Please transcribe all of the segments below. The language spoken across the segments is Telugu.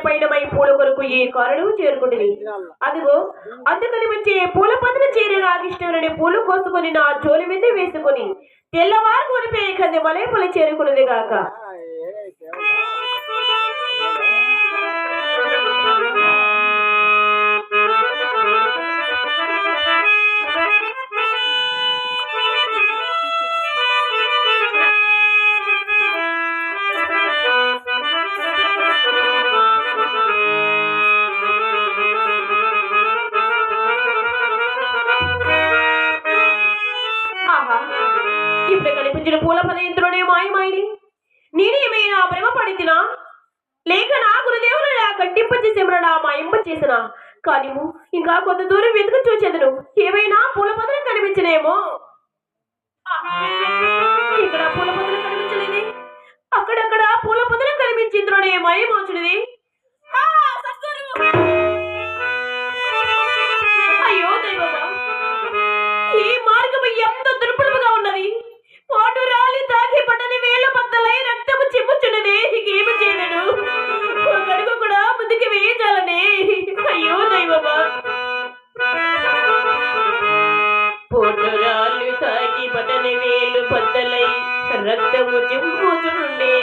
పైనమై పూల కొరకు ఈ కారణము చేరుకుంటుంది. అదిగో అందుకని వచ్చి పూల పదన చేరిన ఇష్టమైన పూలు కోసుకొని నా జోలి మీద వేసుకొని తెల్లవారు కొనిపోయి కది మలై పూల చేరుకున్నది గాక. ఇప్పుడు కనిపించిన పూల పదయంత్రుడే మాయమాయిని నేనేమైనా ప్రేమ పడితినా లేక నా గురుదేవులు నా కట్టింపచేసేమరా మాయింప చేసిన కానీ ఇంకా కొంత దూరం వెతుకు చూచెదను ఏమైనా పూల పదలు కనిపించనేమో. ఇక్కడ పూల పదలు కనిపించలేదే, అక్కడక్కడ పూల పదలు కనిపించింద్రుడే మాయమోచుడిది. అయ్యో దైవమా, ఈ మార్గం ఎంత దుర్భరముగా ఉన్నది. పాటు రాలి తాకి పట్టని వేలు పత్తలై రక్తము చిమ్ముచున్నది. ఏమి చేయను, ఒక అడుగు కూడా ముందుకు వేయజాలనే. అయ్యో దైవమా, పోటు రాలి తాకి పట్టని వేలు పత్తలై రక్తము చిమ్ముచుండే.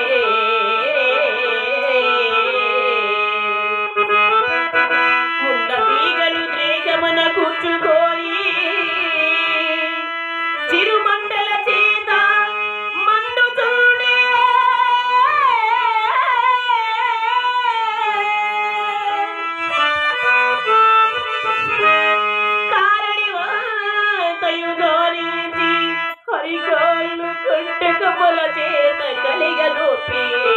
గోపి